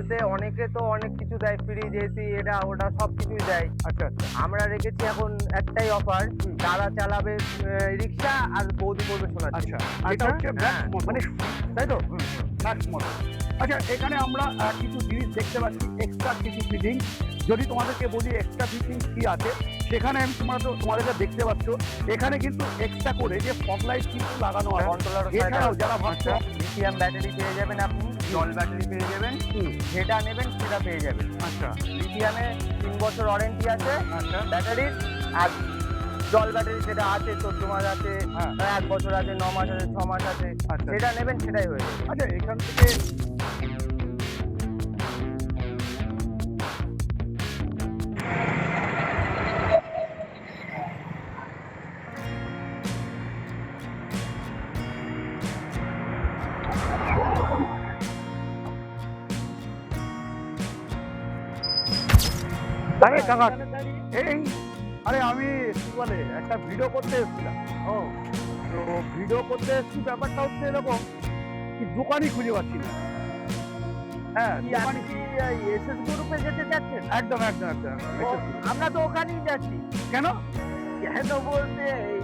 বলতে অনেকে তো অনেক কিছু দেয়, ফ্রিজ, এসি, এটা ওটা সব কিছুই দেয়। আচ্ছা, আচ্ছা। আমরা রেখেছি এখন একটাই অফার, দাদা চালাবে রিক্সা আর বৌদি করবে সোনার আচ্ছা, চেন। এটা হচ্ছে হ্যাঁ, ম্যাক্স মানে তাই তো? Max model. আচ্ছা, এখানে আমরা কিছু জিনিস দেখতে পাচ্ছি, এক্সট্রা কিছু ফিটিং। যদি তোমাদেরকে বলি এক্সট্রা ফিটিং কি আছে, সেখানে আমি তোমাদেরকে দেখতে পাচ্ছ, এখানে কিন্তু এক্সট্রা করে যে ফগ লাইট কিন্তু লাগানো আছে। কন্ট্রোলার এছাড়াও যারা ভাবছো লিথিয়াম ব্যাটারি পেয়ে যাবেন আপনি, জল ব্যাটারি পেয়ে যাবেন, যেটা নেবেন সেটা পেয়ে যাবেন। আচ্ছা, লিথিয়ামে 3 বছর ওয়ারেন্টি আছে আচ্ছা, ব্যাটারির, আর জল ব্যাটারি যেটা আছে 14 মাস আছে, হ্যাঁ। 1 বছর আছে, 9 মাস আছে, 6 মাস আছে, আচ্ছা। যেটা নেবেন সেটাই হয়ে যাবে। আচ্ছা, এখান থেকে আরে কাকা এই আরে আমি কি বলে একটা ভিডিও করতে এসেছিলাম। ও, তো ভিডিও করতে এসেছি, ব্যাপারটা হচ্ছে এরকম কি দোকানই খুঁজে পাচ্ছি না। হ্যাঁ, কি দোকান আপনি কি এসএস গ্রুপে যেতে চাচ্ছেন? একদম একদম একদম ও, আমরা তো ওখানেই যাচ্ছি। কেন? কেন বলতে এই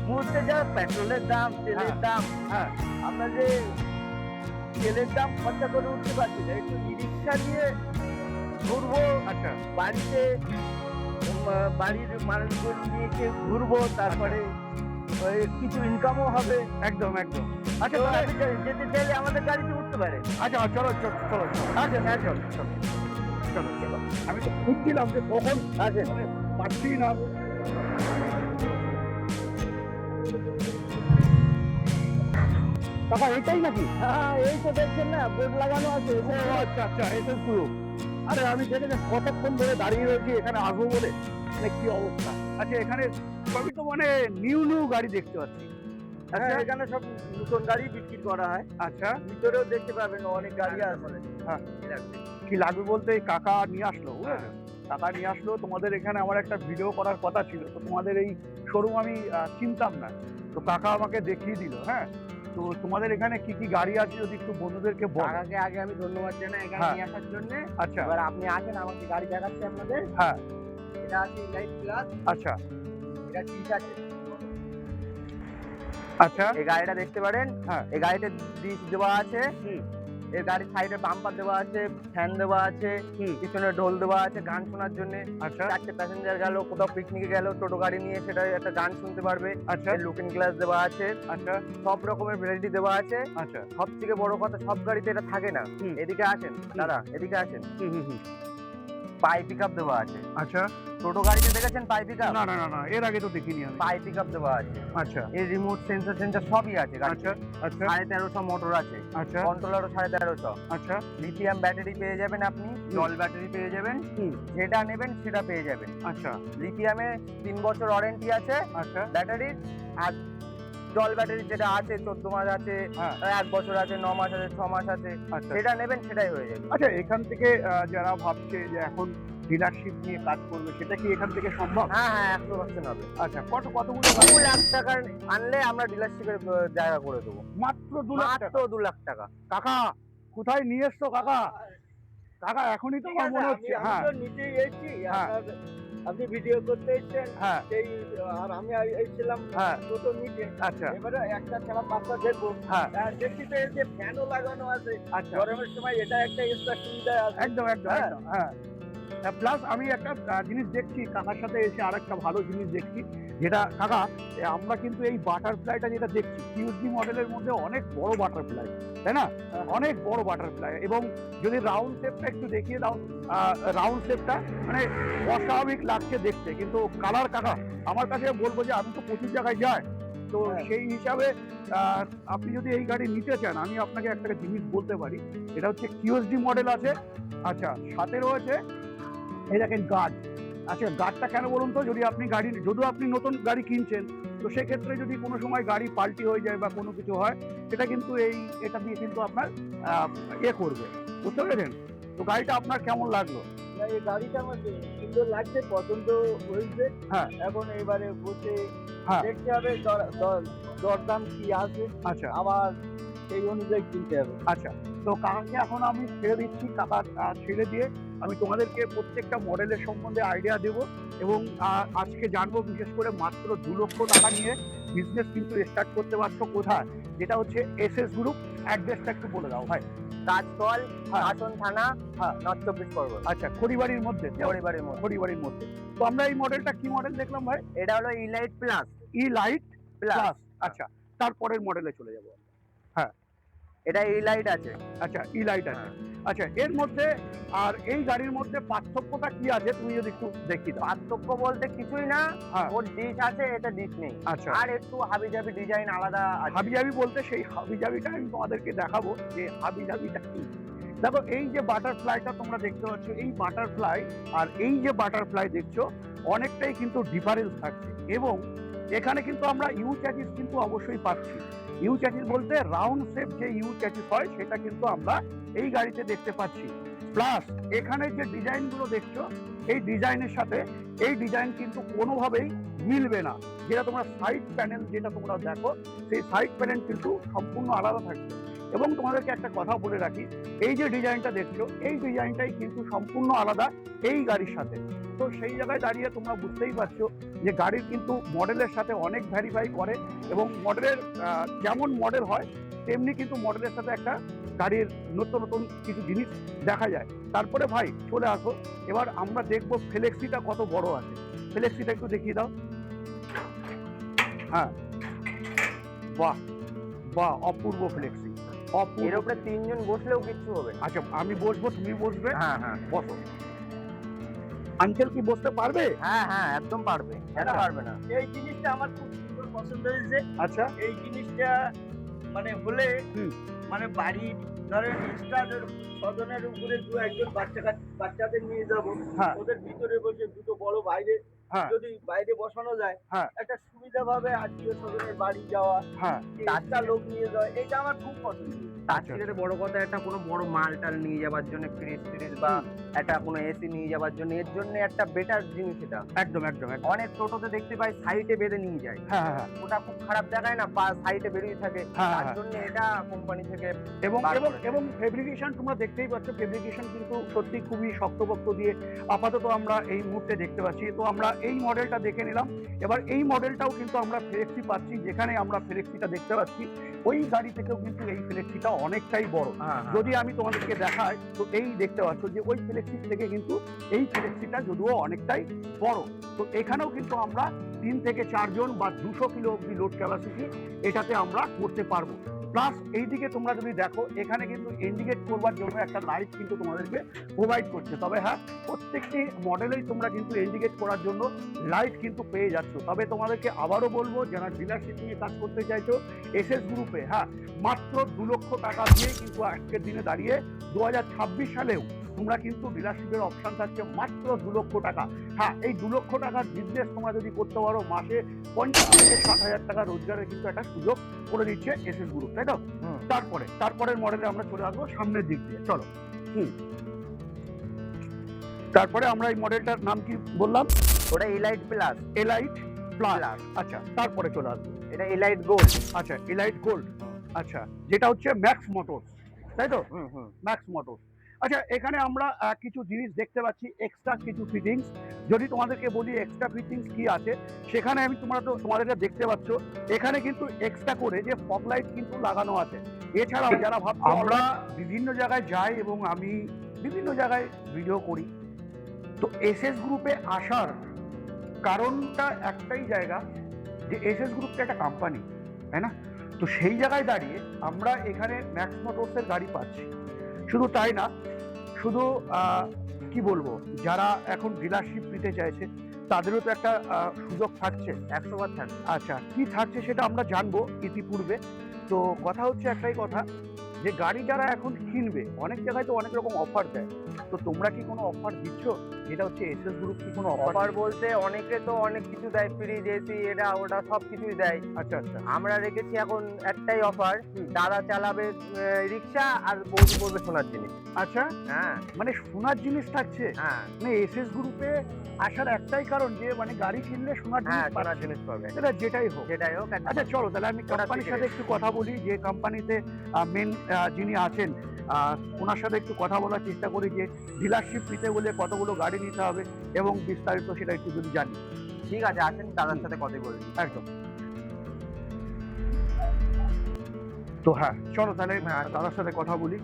মুহূর্তে যা পেট্রোলের দাম, তেলের হ্যাঁ। দাম, হ্যাঁ, আমরা যে তেলের দাম খরচা করে উঠতে পারছি না, একটু রিক্সা নিয়ে ঘুরবো, আচ্ছা, বাড়িতে বাড়ির মানুষজন নিয়ে গিয়ে ঘুরবো, তারপরে ওই কিছু ইনকামও হবে। একদম একদম। আচ্ছা তো তাহলে আপনি যেতে চাইলে আমাদের গাড়িতে উঠতে পারেন। আচ্ছা চলো চলো চলো চলো। আচ্ছা হ্যাঁ চলো চলো চলো চলো। আমি তো খুঁজছিলাম যে কখন আসেন। মানে পাচ্ছি না। কাকা এটাই নাকি? হ্যাঁ, এই তো দেখছেন না, বোর্ড লাগানো আছে। ও আচ্ছা আচ্ছা, এটা পুরো। আরে আমি দেখে কতক্ষণ ধরে দাঁড়িয়ে রয়েছি এখানে আসবো বলে, মানে কি অবস্থা। আচ্ছা, এখানে সবই তো মানে নিউ নিউ গাড়ি দেখতে পাচ্ছি। হ্যাঁ, আচ্ছা এখানে সব নতুন গাড়ি বিক্রি করা হয়। আচ্ছা, ভিতরেও দেখতে পাবেন অনেক গাড়ি আছে। হ্যাঁ। কি লাগবে বলতে এই কাকা নিয়ে আসলো, বুঝলে? হ্যাঁ। কাকা নিয়ে আসলো, তোমাদের এখানে আমার একটা ভিডিও করার কথা ছিল, তো তোমাদের এই শোরুম আমি চিনতাম না, তো কাকা আমাকে দেখিয়ে দিল। হ্যাঁ, তো তোমাদের এখানে কি কি গাড়ি আছে যদি একটু বন্ধুদেরকে বল। কাকাকে আগে আমি ধন্যবাদ জানাই এখানে হ্যাঁ। নিয়ে আসার জন্য। আচ্ছা, এবার আপনি আসেন, আমাকে গাড়ি দেখাচ্ছি আপনাদের। হ্যাঁ, এটা আছে লাইট প্লাস, আচ্ছা এটা ঠিক আছে। আচ্ছা, এই গাড়িটা দেখতে পারেন। হ্যাঁ। এই গাড়িতে ডিশ দেওয়া আছে, হুম। এই গাড়ির সাইডে বাম্পার দেওয়া আছে, ফ্যান দেওয়া আছে, হুম। পিছনে ঢোল দেওয়া আছে গান শোনার জন্য। আচ্ছা, 4টে প্যাসেঞ্জার গেল, কোথাও পিকনিকে গেল, টোটো গাড়ি নিয়ে, সেটা একটা গান শুনতে পারবে। আচ্ছা, লুকিং গ্লাস দেওয়া আছে, আচ্ছা, সব রকমের ভ্যারাইটি দেওয়া আছে। আচ্ছা, সব থেকে বড় কথা, সব গাড়িতে এটা থাকে না। হুম। এদিকে আসেন দাদা, এদিকে আসেন। হুম হুম হুম। পাই পিক আপ দেওয়া আছে। আচ্ছা, টোটো গাড়িতে দেখেছেন পাই পিক আপ? না না না না, এর আগে তো দেখিনি আমি। পাই পিক আপ দেওয়া আছে। আচ্ছা, এর রিমোট সেন্সর সবই আছে গাড়িতে। আচ্ছা, আচ্ছা, 1350 মোটর আছে, আচ্ছা, কন্ট্রোলারও 1350। আচ্ছা, লিথিয়াম ব্যাটারি পেয়ে যাবেন আপনি, জল ব্যাটারি পেয়ে যাবেন, হুম, যেটা নেবেন সেটা পেয়ে যাবেন। আচ্ছা, লিথিয়ামে 3 বছর ওয়ারেন্টি আছে আচ্ছা, ব্যাটারির, আর জল ব্যাটারি যেটা আছে 14 মাস আছে, হ্যাঁ, 1 বছর আছে, 9 মাস আছে, 6 মাস আছে, আচ্ছা। যেটা নেবেন সেটাই হয়ে যাবে। আচ্ছা, এখান থেকে যারা ভাবছে যে এখন ডিলারশিপ নিয়ে কাজ করবে, সেটা কি এখান থেকে সম্ভব? হ্যাঁ হ্যাঁ, 100% হবে। আচ্ছা, কতগুলো 2 লাখ টাকার আনলে আমরা ডিলারশিপের জায়গা করে দেবো। মাত্র 2 লাখ মাত্র টাকা? 2 লাখ টাকা। কাকা কোথায় নিয়ে এসছো কাকা? কাকা এখনই তো আমার মনে হচ্ছে। হ্যাঁ, নিচেই এসেছি, হ্যাঁ। আপনি ভিডিও করতে এসেছেন, হ্যাঁ, সেই আর আমি এসেছিলাম হ্যাঁ। টোটো নিচে। আচ্ছা, এবারে একটা ছাড়া পাঁচটা দেখবো। হ্যাঁ, দেখছি তো এর যে ফ্যানও লাগানো আছে, আচ্ছা, গরমের সময় এটা একটা এক্সট্রা সুবিধা আছে। একদম একদম হ্যাঁ। একদম, হ্যাঁ। প্লাস আমি একটা জিনিস দেখছি, কাকার সাথে এসে আরেকটা ভালো জিনিস দেখছি, যেটা কাকা আমরা কিন্তু এই বাটারফ্লাইটা যেটা দেখছি, কিউজি মডেলের মধ্যে অনেক বড় বাটারফ্লাই, তাই না? অনেক বড় বাটারফ্লাই, এবং যদি রাউন্ড শেপটা একটু দেখিয়ে দাও, রাউন্ড শেপটা মানে অস্বাভাবিক লাগছে দেখতে, কিন্তু কালার কাকা আমার কাছে বলবো যে আমি তো প্রচুর জায়গায় যাই, তো হ্যাঁ। সেই হিসাবে আপনি যদি এই গাড়ি নিতে চান, আমি আপনাকে একটা জিনিস বলতে পারি, এটা হচ্ছে কিউএসডি মডেল আছে। আচ্ছা, সাথে রয়েছে এই দেখেন গার্ড। আচ্ছা, গার্ডটা কেন বলুন তো, যদি আপনি যদিও আপনি নতুন গাড়ি কিনছেন, তো সেক্ষেত্রে যদি কোনো সময় গাড়ি পাল্টি হয়ে যায় বা কোনো কিছু হয়, সেটা কিন্তু এটা দিয়ে কিন্তু আপনার করবে, বুঝতে পেরেছেন? তো গাড়িটা আপনার কেমন লাগলো? না, এই গাড়িটা আমার সুন্দর লাগছে, পছন্দ হয়েছে। হ্যাঁ, এখন এবারে বসে হ্যাঁ, দেখতে হবে দরদাম কি আছে, আচ্ছা, আবার সেই অনুযায়ী কিনতে হবে। আচ্ছা। তো কাকাকে এখন আমি ছেড়ে দিচ্ছি, কাকা ছেড়ে দিয়ে আমি তোমাদেরকে প্রত্যেকটা মডেলের সম্বন্ধে আইডিয়া দেব এবং আজকে জানবো বিশেষ করে মাত্র 2 লক্ষ টাকা নিয়ে বিজনেস কিন্তু স্টার্ট করতে পারছো কোথায়, যেটা হচ্ছে এসএস গ্রুপ। অ্যাড্রেসটা একটু বলে দাও ভাই। কাজকল, হ্যাঁ। আসন থানা, নর্থ 24 পরগনা। আচ্ছা, খড়িবাড়ির মধ্যে? পরিবারের মধ্যে। খড়িবাড়ির মধ্যে। তো আমরা এই মডেলটা কি মডেল দেখলাম ভাই? এটা হলো ইলাইট প্লাস। ই লাইট প্লাস। প্লাস। আচ্ছা, তারপরের মডেলে চলে যাবো। এটা ইলাইট আছে। আচ্ছা, ই লাইট আছে। আচ্ছা, এর মধ্যে আর এই গাড়ির মধ্যে পার্থক্যটা কি আছে তুমি যদি একটু দেখিয়ে দাও। পার্থক্য বলতে কিছুই না, হ্যাঁ। ওর ডিশ আছে, এটা ডিশ নেই। আচ্ছা, আর একটু হাবিজাবি ডিজাইন আলাদা আছে। হাবিজাবি বলতে সেই হাবিজাবিটা আমি তোমাদেরকে দেখাবো যে হাবিজাবিটা কি। দেখো, এই যে বাটারফ্লাইটা তোমরা দেখতে পাচ্ছ, এই বাটারফ্লাই আর এই যে বাটারফ্লাই দেখছো অনেকটাই কিন্তু ডিফারেন্স থাকছে এবং এখানে কিন্তু আমরা ইউ চ্যাচিস কিন্তু অবশ্যই পাচ্ছি। ইউ চ্যাচিস বলতে রাউন্ড শেপ যে ইউ চ্যাচিস হয় সেটা কিন্তু আমরা এই গাড়িতে দেখতে পাচ্ছি। প্লাস এখানে যে ডিজাইনগুলো দেখছো এই ডিজাইনের সাথে এই ডিজাইন কিন্তু কোনোভাবেই মিলবে না। যেটা তোমরা সাইড প্যানেল যেটা তোমরা দেখো সেই সাইড প্যানেল কিন্তু সম্পূর্ণ আলাদা থাকবে। এবং তোমাদেরকে একটা কথা বলে রাখি, এই যে ডিজাইনটা দেখছো এই ডিজাইনটাই কিন্তু সম্পূর্ণ আলাদা এই গাড়ির সাথে। তো সেই জায়গায় দাঁড়িয়ে তোমরা বুঝতেই পারছো যে গাড়ির কিন্তু মডেলের সাথে অনেক ভ্যারিফাই করে এবং মডেলের যেমন মডেল হয় তেমনি কিন্তু মডেলের সাথে একটা গাড়ির নতুন নতুন কিছু জিনিস দেখা যায়। তারপরে ভাই চলে আসো, এবার আমরা দেখবো ফ্লেক্সিটা কত বড় আছে। ফ্লেক্সিটা একটু দেখিয়ে দাও। হ্যাঁ, বাহ বাহ, অপূর্ব ফ্লেক্সি, এর উপরে 3 জন বসলেও কিচ্ছু হবে না। আচ্ছা, আমি বসবো, তুমি বসবে। হ্যাঁ হ্যাঁ, বসো। আঙ্কেল কি বসতে পারবে? হ্যাঁ হ্যাঁ, একদম পারবে। এটা পারবে না। এই জিনিসটা আমার খুব সুন্দর পছন্দ হয়েছে। আচ্ছা, এই জিনিসটা মানে হলে মানে বাড়ির ধরেন এক্সট্রা স্বজনের উপরে 2-1 জন বাচ্চাদের নিয়ে যাব, হ্যাঁ। ওদের ভিতরে বসে দুটো বড় বাইরে হ্যাঁ। যদি বাইরে বসানো যায়, হ্যাঁ। একটা সুবিধা ভাবে আত্মীয় স্বজনের বাড়ি যাওয়া, হ্যাঁ। একটা লোক নিয়ে যাওয়া, এটা আমার খুব পছন্দ। তার থেকে বড় কথা, একটা কোনো বড় মাল টাল নিয়ে যাওয়ার জন্য, ফ্রিজ ফ্রিজ বা একটা কোনো এসি নিয়ে যাওয়ার জন্য, এর জন্য একটা বেটার জিনিস এটা। একদম একদম একদম। অনেক টোটোতে দেখতে পাই সাইডে বেঁধে নিয়ে যায়, হ্যাঁ হ্যাঁ ওটা খুব খারাপ দেখায় না, সাইডে বেরিয়ে থাকে। হ্যাঁ, তার হ্যাঁ। জন্য এটা কোম্পানি থেকে এবং বার এবং করেছে। এবং ফেব্রিকেশন তোমরা দেখতেই পাচ্ছ, ফেব্রিকেশন কিন্তু সত্যি খুবই শক্তপোক্ত দিয়ে আপাতত আমরা এই মুহূর্তে দেখতে পাচ্ছি। তো আমরা এই মডেলটা দেখে নিলাম, এবার এই মডেলটাও কিন্তু আমরা ফ্লেক্সি পাচ্ছি। যেখানে আমরা ফ্লেক্সিটা দেখতে পাচ্ছি ওই গাড়ি থেকেও কিন্তু এই ফ্লেক্সিটা অনেকটাই বড়। যদি আমি তোমাদেরকে দেখাই তো এই দেখতে পাচ্ছ যে ওই ফ্লেক্সি থেকে কিন্তু এই ফ্লেক্সিটা যদিও অনেকটাই বড়। তো এখানেও কিন্তু আমরা 3 থেকে 4 জন বা 200 কিলো অব্দি লোড ক্যাপাসিটি এটাতে আমরা করতে পারবো। প্লাস এইদিকে তোমরা যদি দেখো এখানে কিন্তু ইন্ডিকেট করবার জন্য একটা লাইট কিন্তু তোমাদেরকে প্রোভাইড করছে। তবে হ্যাঁ, প্রত্যেকটি মডেলেই তোমরা কিন্তু ইন্ডিকেট করার জন্য লাইট কিন্তু পেয়ে যাচ্ছ। তবে তোমাদেরকে আবারও বলবো, যারা ডিলারশিপ নিয়ে কাজ করতে চাইছো এসএস গ্রুপে, হ্যাঁ, মাত্র 2 লক্ষ টাকা দিয়ে কিন্তু আজকের দিনে দাঁড়িয়ে 2026 সালেও তোমরা কিন্তু ডিলারশিপের অপশন থাকছে মাত্র 2 লক্ষ টাকা। হ্যাঁ, এই 2 লক্ষ টাকার বিজনেস তোমরা যদি করতে পারো মাসে 50 থেকে 60,000 টাকা রোজগারের কিন্তু একটা সুযোগ করে দিচ্ছে এসএস গ্রুপ, তাই তো? তারপরের মডেলে আমরা চলে আসবো সামনের দিক দিয়ে। চলো। তারপরে আমরা এই মডেলটার নাম কি বললাম? ওটা ইলাইট প্লাস। Elite plus. আচ্ছা, তারপরে চলে আসবো এটা ইলাইট গোল্ড। আচ্ছা, এলাইট গোল্ড। আচ্ছা, যেটা হচ্ছে ম্যাক্স মোটরস, তাই তো? Max motors. আচ্ছা, এখানে আমরা কিছু জিনিস দেখতে পাচ্ছি, এক্সট্রা কিছু ফিটিংস। যদি তোমাদেরকে বলি এক্সট্রা ফিটিংস কি আছে, সেখানে আমি তোমাদেরকে দেখতে পাচ্ছ এখানে কিন্তু এক্সট্রা করে যে ফগ লাইট কিন্তু লাগানো আছে। এছাড়াও যারা ভাবছো আমরা বিভিন্ন জায়গায় যাই এবং আমি বিভিন্ন জায়গায় ভিডিও করি, তো এসএস গ্রুপে আসার কারণটা একটাই জায়গা যে এসএস গ্রুপটা একটা কোম্পানি, তাই না? তো সেই জায়গায় দাঁড়িয়ে আমরা এখানে ম্যাক্স মোটরসের গাড়ি পাচ্ছি। শুধু তাই না, শুধু কি বলবো, যারা এখন ডিলারশিপ নিতে চাইছে তাদেরও তো একটা সুযোগ থাকছে, 100 বার থাকবে। আচ্ছা, কি থাকছে সেটা আমরা জানবো ইতিপূর্বে। তো কথা হচ্ছে একটাই কথা, যে গাড়ি যারা এখন কিনবে অনেক জায়গায় তো অনেক রকম অফার দেয়, তো তোমরা কি কোনো অফার দিচ্ছ? যেটা হচ্ছে এসএস গ্রুপ কি কোনো অফার বলতে অনেকে তো অনেক কিছু দেয়, ফ্রিজ এসি এটা ওটা সব কিছুই দেয়। আচ্ছা আচ্ছা, আমরা রেখেছি এখন একটাই অফার, দাদা চালাবে রিক্সা আর বৌদি করবে সোনার জিনিস। আচ্ছা, হ্যাঁ মানে সোনার জিনিস থাকছে। হ্যাঁ মানে এসএস গ্রুপে আসার একটাই কারণ যে মানে গাড়ি কিনলে সোনার জিনিস হ্যাঁ, সোনার পাচ্ছে। জিনিস পাবে। এটা যেটাই হোক। যেটাই হোক আচ্ছা চলো তাহলে আমি ওটা কোম্পানির শিখে সাথে একটু কথা বলি, যে কোম্পানিতে মেন যিনি আছেন ওনার সাথে একটু কথা বলার চেষ্টা করি যে ডিলারশিপ নিতে হলে কতগুলো গাড়ি নিতে হবে এবং বিস্তারিত সেটা একটু যদি জানি। ঠিক আছে, আসেন দাদার সাথে কথা বলবি। একদম। তো হ্যাঁ চলো তাহলে দাদার সাথে কথা বলি।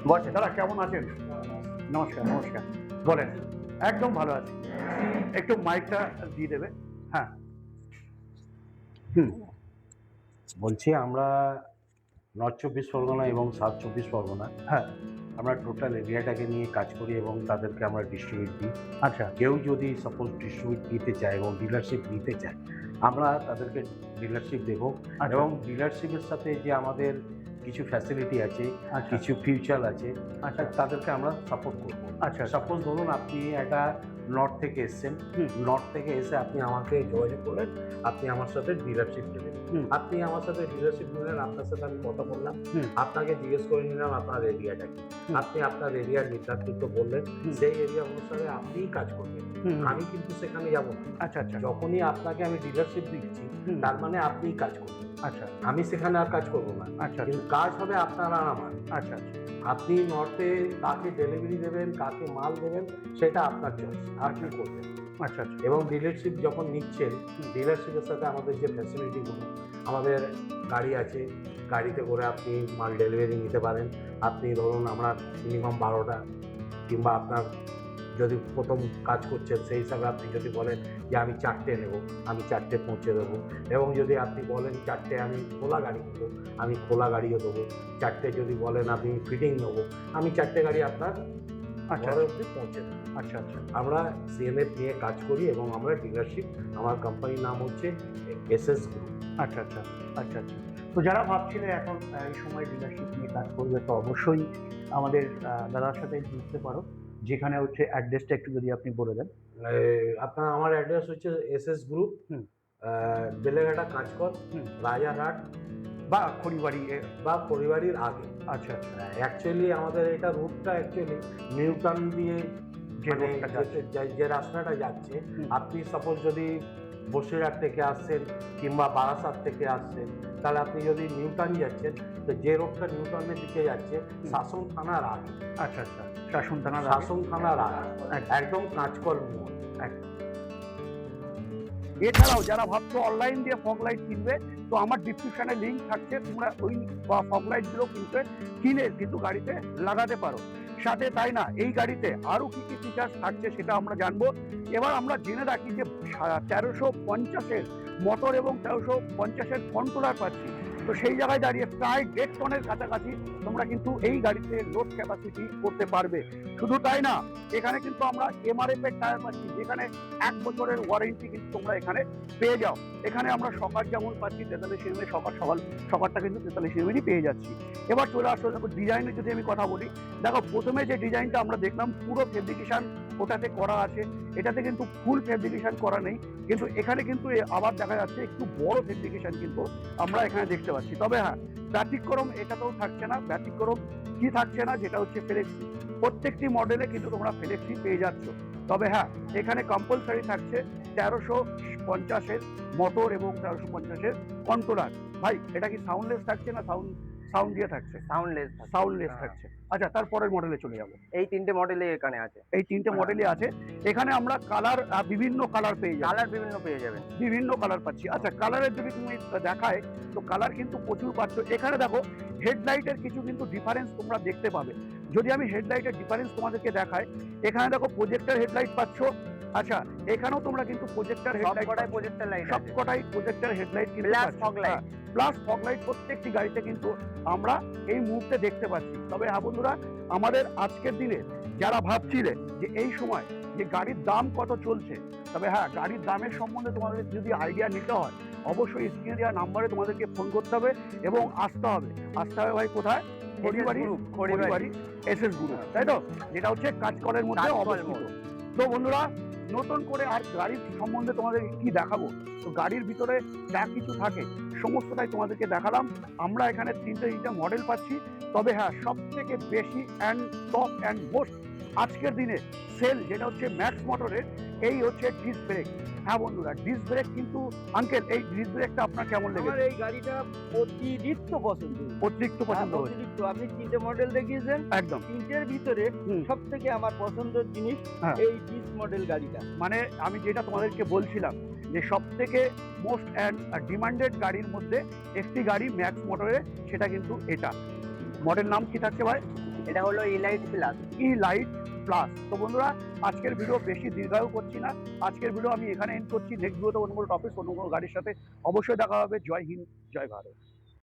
বসে দাদা কেমন আছেন? নমস্কার নমস্কার। বলেন। একদম ভালো আছি। একটু মাইকটা দিয়ে দেবে। হ্যাঁ। বলছি আমরা নর্থ চব্বিশ পরগনা এবং সাউথ চব্বিশ পরগনা, হ্যাঁ। আমরা টোটাল এরিয়াটাকে নিয়ে কাজ করি এবং তাদেরকে আমরা ডিস্ট্রিবিউট দিই। আচ্ছা কেউ যদি সাপোজ ডিস্ট্রিবিউট নিতে চায় এবং ডিলারশিপ নিতে চায়, আমরা তাদেরকে ডিলারশিপ দেবো আচ্ছা। এবং ডিলারশিপের সাথে যে আমাদের কিছু ফ্যাসিলিটি আছে, আচ্ছা কিছু ফিউচার আছে, আচ্ছা তাদেরকে আমরা সাপোর্ট করবো। আচ্ছা সাপোজ ধরুন আপনি একটা নর্থ থেকে এসছেন, নর্থ থেকে এসে আপনি আমাকে যোগাযোগ করলেন, আপনি আমার সাথে ডিলারশিপ নেবেন। আপনি আমার সাথে ডিলারশিপ নিলেন, আপনার সাথে আমি কথা বললাম, আপনাকে জিজ্ঞেস করে নিলাম আপনার এরিয়াটা কি, আপনি আপনার এরিয়ার নির্ধারিত বললেন, সেই এরিয়া অনুসারে আপনিই কাজ করবেন, আমি কিন্তু সেখানে যাব না। আচ্ছা আচ্ছা যখনই আপনাকে আমি ডিলারশিপ দিচ্ছি তার মানে আপনিই কাজ করবেন, আচ্ছা আমি সেখানে আর কাজ করবো না। আচ্ছা কিন্তু কাজ হবে আপনার আর আমার। আচ্ছা আচ্ছা আপনি নর্থে কাকে ডেলিভারি দেবেন, কাকে মাল দেবেন, সেটা আপনার চয়েস, আপনি করবেন। আচ্ছা আচ্ছা এবং ডিলারশিপ যখন নিচ্ছেন, ডিলারশিপের সাথে আমাদের যে ফ্যাসিলিটিগুলো, আমাদের গাড়ি আছে, গাড়িতে করে আপনি মাল ডেলিভারি নিতে পারেন। আপনি ধরুন আমরা মিনিমাম 12টা, কিংবা আপনার যদি প্রথম কাজ করছেন সেই হিসাবে আপনি যদি বলেন যে আমি 4টে নেব, আমি 4টে পৌঁছে দেবো। এবং যদি আপনি বলেন 4টে আমি খোলা গাড়ি নেবো, আমি খোলা গাড়িও দেবো। 4টে যদি বলেন আপনি ফিটিং নেবো, আমি 4টে গাড়ি আপনার আচ্ছা ঘরে অবধি পৌঁছে দেবো। আচ্ছা আচ্ছা আমরা সিএনএফ নিয়ে কাজ করি এবং আমরা ডিলারশিপ, আমার কোম্পানির নাম হচ্ছে এসএস গ্রুপ। আচ্ছা আচ্ছা আচ্ছা আচ্ছা। তো যারা ভাবছিলে এখন এই সময় ডিলারশিপ নিয়ে কাজ করবে, তো অবশ্যই আমাদের দাদার সাথে যুক্তে পারো, যেখানে হচ্ছে অ্যাড্রেসটা একটু যদি আপনি বলে দেন। আপনার আমার অ্যাড্রেস হচ্ছে এসএস গ্রুপ, বেলেঘাটা কাঁচকল, রাজারহাট বা খড়িবাড়ি বা পরিবারের আগে। আচ্ছা আচ্ছা অ্যাকচুয়ালি আমাদের এটা রুটটা অ্যাকচুয়ালি নিউটাউন দিয়ে যে মানে রোডটা যাচ্ছে। যে রাস্তাটা যাচ্ছে, আপনি সাপোজ যদি বসিরহাট থেকে আসছেন কিংবা বারাসাত থেকে আসছেন, তাহলে আপনি যদি নিউটাউন যাচ্ছেন, তো যে রোডটা নিউটাউনের দিকে যাচ্ছে শাসন থানার আগে। আচ্ছা আচ্ছা শাসন থানার আগে। শাসন থানার আগে একদম কাঁচকল মোড়। এছাড়াও যারা ভাবছো অনলাইন দিয়ে ফগ লাইট কিনবে, তো আমার ডিসক্রিপশনে লিঙ্ক থাকছে, তোমরা ওই ফগ লাইটগুলো কিনে কিন্তু গাড়িতে লাগাতে পারো। সাথে তাই না, এই গাড়িতে আরও কী কী ফিচার্স থাকছে সেটা আমরা জানবো। এবার আমরা জেনে রাখি যে 1350-এর মোটর এবং 1350-এর কন্ট্রোলার পাচ্ছি। তো সেই জায়গায় দাঁড়িয়ে প্রায় 1.5 টনের কাছাকাছি তোমরা কিন্তু এই গাড়িতে লোড ক্যাপাসিটি করতে পারবে। শুধু তাই না, এখানে কিন্তু আমরা এমআরএফ এর টায়ার পাচ্ছি, যেখানে 1 বছরের ওয়ারেন্টি কিন্তু তোমরা এখানে পেয়ে যাও। এখানে আমরা সকার যেমন পাচ্ছি 43 mm, সকারটা কিন্তু 43 mm পেয়ে যাচ্ছি। এবার চলে আসলো, দেখো ডিজাইনের যদি আমি কথা বলি, দেখো প্রথমে যে ডিজাইনটা আমরা দেখলাম পুরো ফেব্রিকেশন ওটাতে করা আছে, এটাতে কিন্তু ফুল ফেব্রিকেশন করা নেই, কিন্তু এখানে কিন্তু আবার দেখা যাচ্ছে একটু বড় ফেব্রিকেশন কিন্তু আমরা এখানে দেখতে পাচ্ছি। তবে হ্যাঁ, ব্যতিক্রম এটাতেও থাকছে না। ব্যতিক্রম কি থাকছে না, যেটা হচ্ছে ফ্লেক্সি। প্রত্যেকটি মডেলে কিন্তু তোমরা ফ্লেক্সি পেয়ে যাচ্ছ। তবে হ্যাঁ, এখানে কম্পালসারি থাকছে 1350-এর মোটর এবং 1350-এর কন্ট্রোলার। ভাই এটা কি সাউন্ডলেস থাকছে না সাউন্ড দিয়ে থাকছে? সাউন্ডলেস থাকছে। আচ্ছা, তারপরের মডেলে চলে যাবো। এই 3টে মডেলে এখানে আছে। এই 3টে মডেলই আছে। এখানে আমরা কালার বিভিন্ন কালার পেয়ে যাবো। কালার বিভিন্ন পেয়ে যাবেন, বিভিন্ন কালার পাচ্ছি। আচ্ছা, কালারের যদি তুমি দেখায়, তো কালার কিন্তু প্রচুর পাচ্ছ। এখানে দেখো হেডলাইটের কিছু কিন্তু ডিফারেন্স তোমরা দেখতে পাবে। যদি আমি হেডলাইটের ডিফারেন্স তোমাদেরকে দেখাই, এখানে দেখো প্রজেক্টর হেডলাইট পাচ্ছ। আচ্ছা, এখানেও তোমরা কিন্তু প্রজেক্টর হেডলাইট, প্রজেক্টর লাইট আছে, সবকটাই প্রজেক্টর হেডলাইট কিন্তু plus fog light, plus fog light প্রত্যেকটি গাড়িতে কিন্তু আমরা এই মুহূর্তে দেখতে পাচ্ছি। তবে হ্যাঁ বন্ধুরা, আমাদের আজকের দিনে যারা ভাবছিলে যে এই সময় যে গাড়ির দাম কত চলছে, তবে হ্যাঁ, গাড়ির দামের সম্বন্ধে তোমাদের যদি আইডিয়া নিতে হয়, অবশ্যই স্ক্রিনে দেওয়া নাম্বারে তোমাদেরকে ফোন করতে হবে এবং আসতে হবে ভাই কোথায়? খড়িবাড়ি এসএস গ্রুপ, তাই তো, যেটা হচ্ছে কাঁচকলের মধ্যে অবস্থিত। তো বন্ধুরা, নতুন করে আর গাড়ির সম্বন্ধে তোমাদের কি দেখাবো, তো গাড়ির ভিতরে যা কিছু থাকে সমস্তটাই তোমাদেরকে দেখালাম। আমরা এখানে তিনটা মডেল পাচ্ছি, তবে হ্যাঁ সব থেকে বেশি অ্যান্ড টপ অ্যান্ড মোস্ট আজকের দিনে সেল যেটা হচ্ছে ম্যাক্স মোটরের, এই হচ্ছে ডিস্ক ব্রেক। হ্যাঁ বন্ধুরা, ডিস্ক ব্রেক কিন্তু আঙ্কেল এই ডিস্ক ব্রেকটা আপনার কেমন আমার লেগেছে? এই গাড়িটা অতিরিক্ত পছন্দ। অতিরিক্ত পছন্দ হয়েছে? অতিরিক্ত। আপনি তিনটে মডেল দেখিয়েছেন, একদম। তিনটের ভিতরে হুম। সব থেকে আমার পছন্দের জিনিস হ্যাঁ। এই ডিস্ক মডেল গাড়িটা। মানে আমি যেটা তোমাদেরকে বলছিলাম যে সব থেকে মোস্ট অ্যান্ড ডিমান্ডেড গাড়ির মধ্যে একটি গাড়ি ম্যাক্স মোটরের, সেটা কিন্তু এটা। মডেল নাম কি থাকছে ভাই? এটা হলো ইলাইট প্লাস। ই লাইট প্লাস। তো বন্ধুরা, আজকের ভিডিও বেশি দীর্ঘায়ু করছি না, আজকের ভিডিও আমি এখানে এন্ড করছি। নেক্সট ভিডিওতে অন্য কোনো টপিক অন্য কোনো গাড়ির সাথে অবশ্যই দেখা হবে। জয় হিন্দ, জয় ভারত।